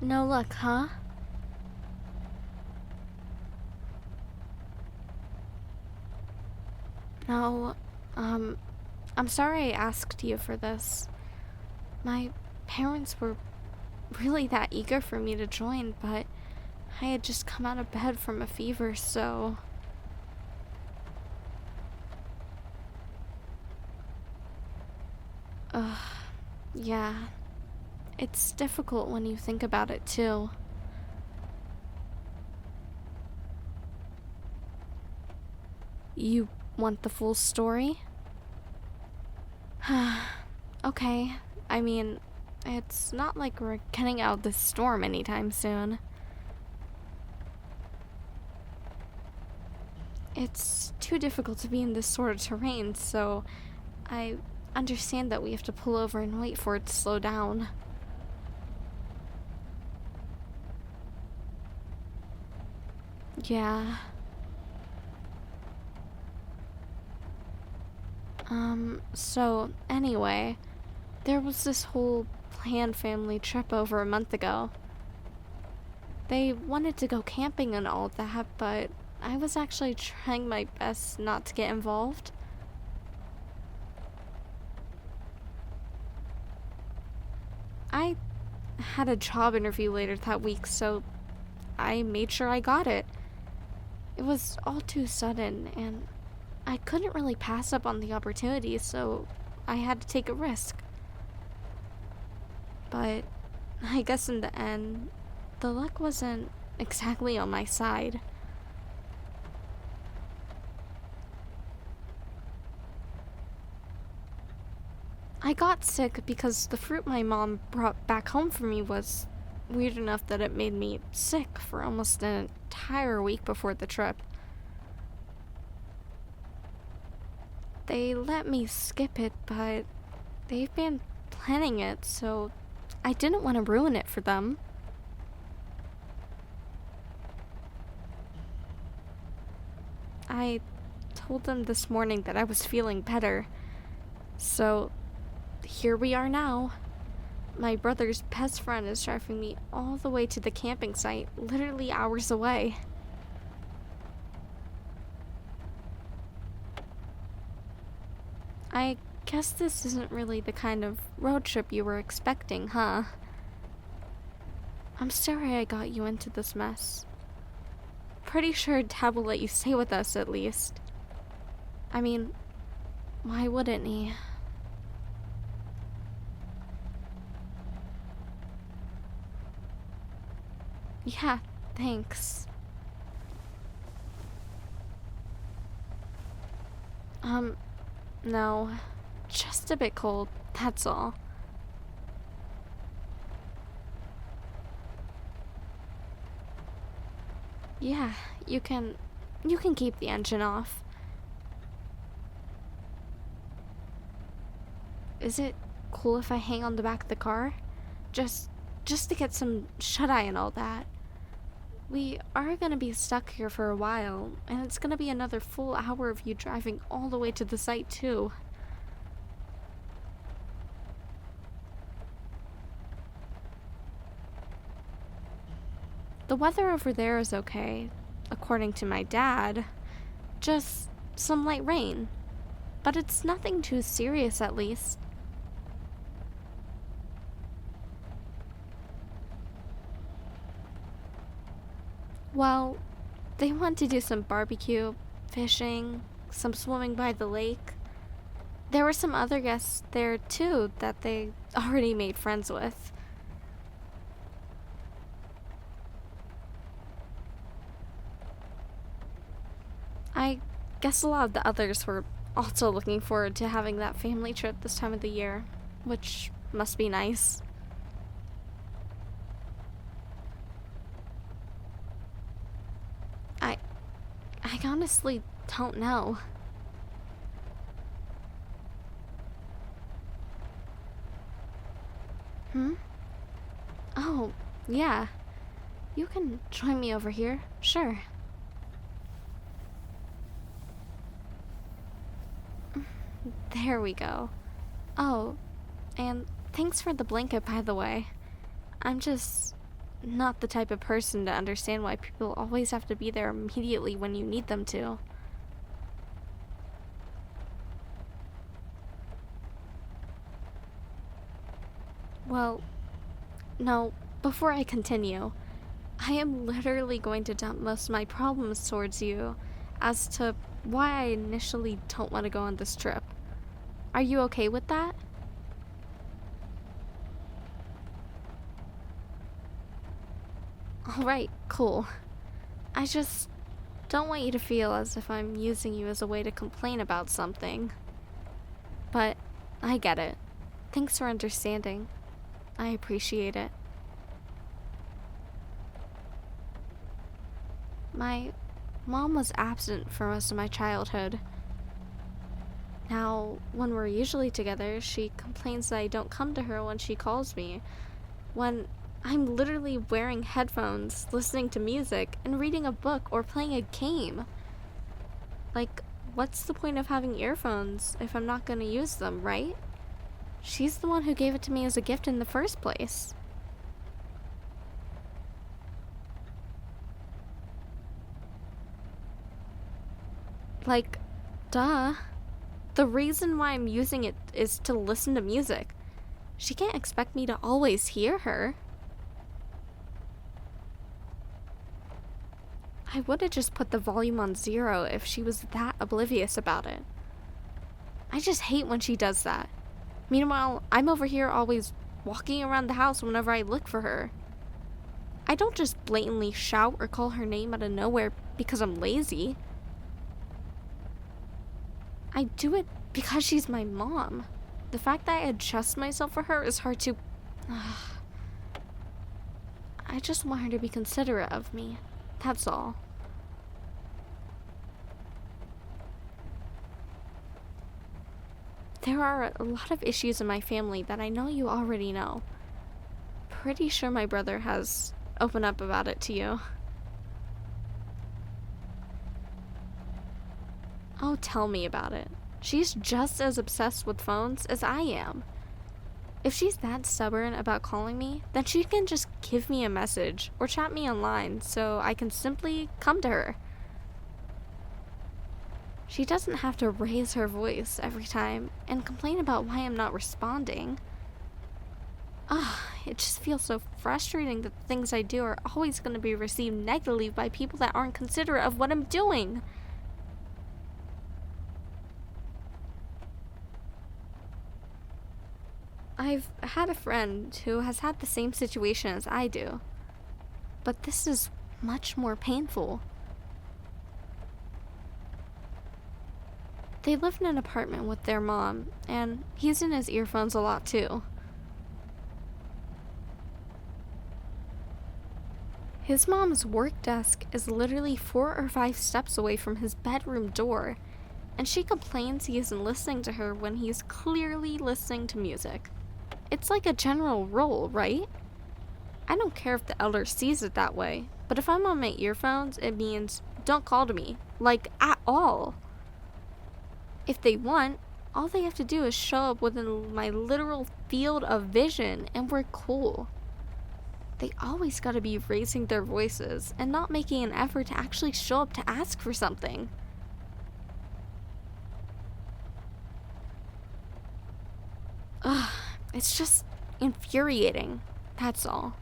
No luck, huh? No, um, I'm sorry I asked you for this. My parents were really that eager for me to join, but I had just come out of bed from a fever, so. Ugh, yeah. It's difficult when you think about it, too. You want the full story? Okay. I mean, it's not like we're getting out of this storm anytime soon. It's too difficult to be in this sort of terrain, so I understand that we have to pull over and wait for it to slow down. Yeah. So anyway, there was this whole planned family trip over a month ago. They wanted to go camping and all that, but I was actually trying my best not to get involved. I had a job interview later that week, so I made sure I got it. It was all too sudden, and I couldn't really pass up on the opportunity, so I had to take a risk. But I guess in the end, the luck wasn't exactly on my side. I got sick because the fruit my mom brought back home for me was weird enough that it made me sick for almost an entire week before the trip. They let me skip it, but they've been planning it, so I didn't want to ruin it for them. I told them this morning that I was feeling better, so here we are now. My brother's best friend is driving me all the way to the camping site, literally hours away. I guess this isn't really the kind of road trip you were expecting, huh? I'm sorry I got you into this mess. Pretty sure Dad will let you stay with us at least. I mean, why wouldn't he? Yeah, thanks. Um, no. Just a bit cold, that's all. Yeah, you can keep the engine off. Is it cool if I hang on the back of the car? Just just to get some shut eye and all that. We are gonna be stuck here for a while, and it's gonna be another full hour of you driving all the way to the site too. The weather over there is okay, according to my dad. Just some light rain. But it's nothing too serious, at least. Well, they want to do some barbecue, fishing, some swimming by the lake. There were some other guests there too that they already made friends with. I guess a lot of the others were also looking forward to having that family trip this time of the year, which must be nice. I I honestly don't know. Hmm? Oh, yeah. You can join me over here. Sure. There we go. Oh, and thanks for the blanket, by the way. I'm just not the type of person to understand why people always have to be there immediately when you need them to. Well, no, before I continue, I am literally going to dump most of my problems towards you as to why I initially don't want to go on this trip. Are you okay with that? Alright, cool. I just don't want you to feel as if I'm using you as a way to complain about something. But I get it. Thanks for understanding. I appreciate it. My mom was absent for most of my childhood. Now, when we're usually together, she complains that I don't come to her when she calls me, when I'm literally wearing headphones, listening to music, and reading a book or playing a game. Like, what's the point of having earphones if I'm not gonna use them, right? She's the one who gave it to me as a gift in the first place. Like, duh. The reason why I'm using it is to listen to music. She can't expect me to always hear her. I would have just put the volume on 0 if she was that oblivious about it. I just hate when she does that. Meanwhile, I'm over here always walking around the house whenever I look for her. I don't just blatantly shout or call her name out of nowhere because I'm lazy. I do it because she's my mom. The fact that I adjust myself for her is hard to... I just want her to be considerate of me. That's all. There are a lot of issues in my family that I know you already know. Pretty sure my brother has opened up about it to you. Oh, tell me about it. She's just as obsessed with phones as I am. If she's that stubborn about calling me, then she can just give me a message or chat me online so I can simply come to her. She doesn't have to raise her voice every time and complain about why I'm not responding. It just feels so frustrating that the things I do are always going to be received negatively by people that aren't considerate of what I'm doing. I've had a friend who has had the same situation as I do, but this is much more painful. They live in an apartment with their mom, and he's in his earphones a lot too. His mom's work desk is literally 4 or 5 steps away from his bedroom door, and she complains he isn't listening to her when he's clearly listening to music. It's like a general rule, right? I don't care if the elder sees it that way, but if I'm on my earphones, it means don't call to me, like at all. If they want, all they have to do is show up within my literal field of vision and we're cool. They always gotta be raising their voices and not making an effort to actually show up to ask for something. It's just infuriating, that's all.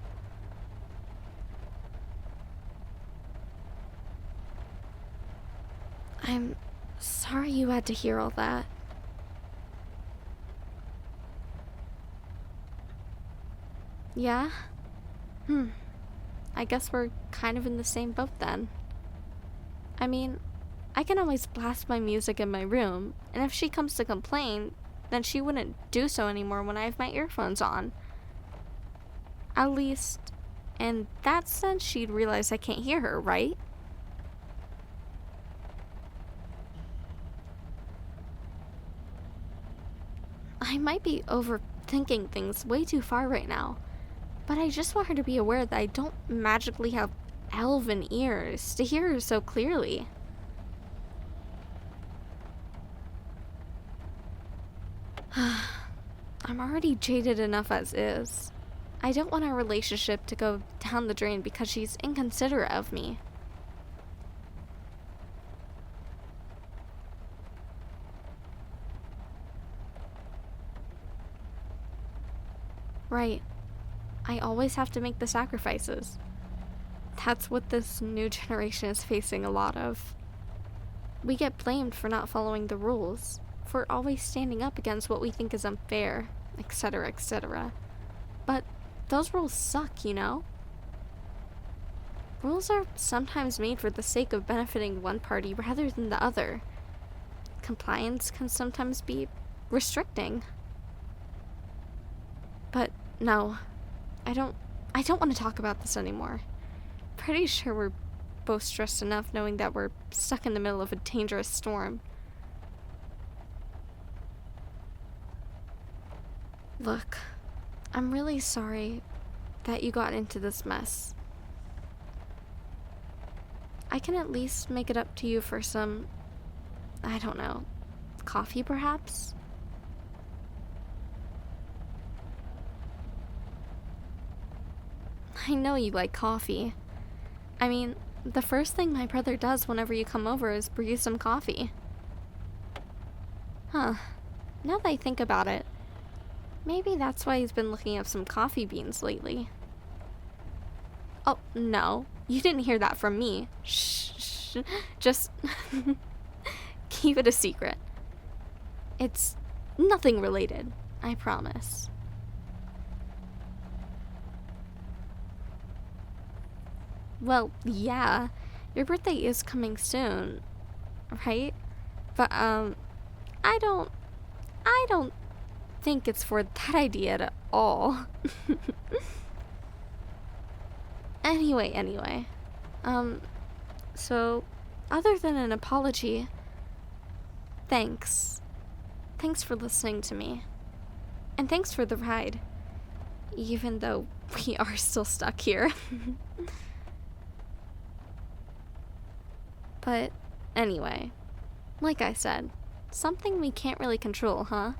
I'm sorry you had to hear all that. Yeah? I guess we're kind of in the same boat then. I mean, I can always blast my music in my room, and if she comes to complain, then she wouldn't do so anymore when I have my earphones on. At least, in that sense, she'd realize I can't hear her, right? I might be overthinking things way too far right now, but I just want her to be aware that I don't magically have elven ears to hear her so clearly. I'm already jaded enough as is. I don't want our relationship to go down the drain because she's inconsiderate of me. Right. I always have to make the sacrifices. That's what this new generation is facing a lot of. We get blamed for not following the rules, for always standing up against what we think is unfair, etc., etc. But those rules suck, you know? Rules are sometimes made for the sake of benefiting one party rather than the other. Compliance can sometimes be restricting. But no, I don't want to talk about this anymore. Pretty sure we're both stressed enough knowing that we're stuck in the middle of a dangerous storm. Look, I'm really sorry that you got into this mess. I can at least make it up to you for some, I don't know, coffee perhaps? I know you like coffee. I mean, the first thing my brother does whenever you come over is brew you some coffee. Huh. Now that I think about it, maybe that's why he's been looking up some coffee beans lately. Oh, no. You didn't hear that from me. Shh. Just keep it a secret. It's nothing related, I promise. Well, yeah, your birthday is coming soon, right? But, I don't think it's for that idea at all. Anyway, so, other than an apology, thanks. Thanks for listening to me. And thanks for the ride, even though we are still stuck here. But anyway, like I said, something we can't really control, huh?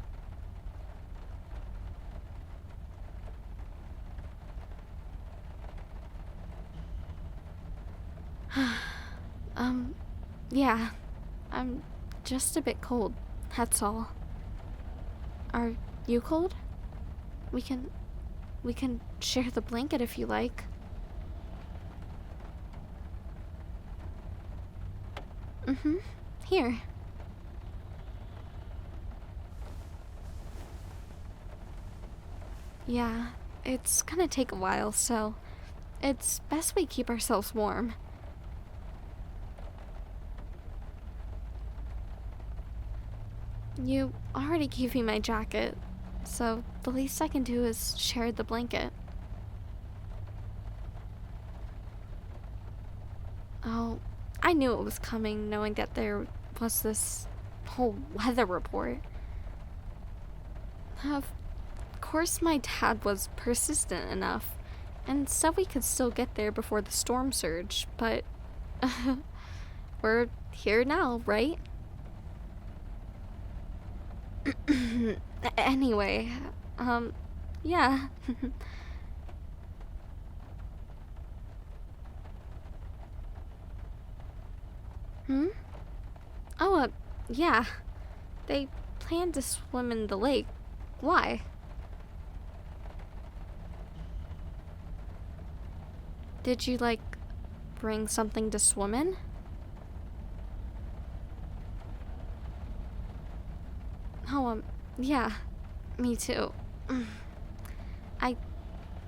Yeah, I'm just a bit cold, that's all. Are you cold? We can share the blanket if you like. Here. Yeah, it's gonna take a while, so it's best we keep ourselves warm. You already gave me my jacket, so the least I can do is share the blanket. Oh, I knew it was coming, knowing that there was this whole weather report. Of course, my dad was persistent enough and said we could still get there before the storm surge, but we're here now, right? Anyway, yeah. Hmm? Oh, yeah. They plan to swim in the lake. Why? Did you, like, bring something to swim in? Oh, yeah. Me too. I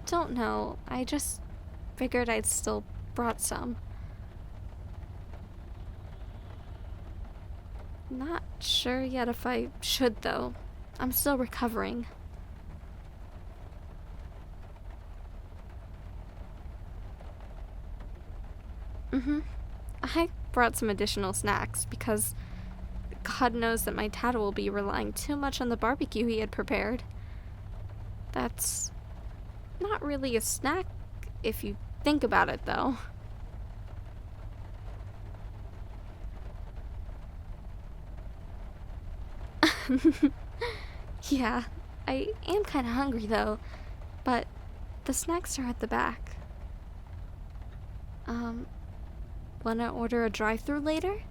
don't know. I just figured I'd still brought some. Not sure yet if I should, though. I'm still recovering. I brought some additional snacks because God knows that my dad will be relying too much on the barbecue he had prepared. That's not really a snack if you think about it, though. Yeah, I am kind of hungry, though, but The snacks are at the back. Wanna order a drive-thru later?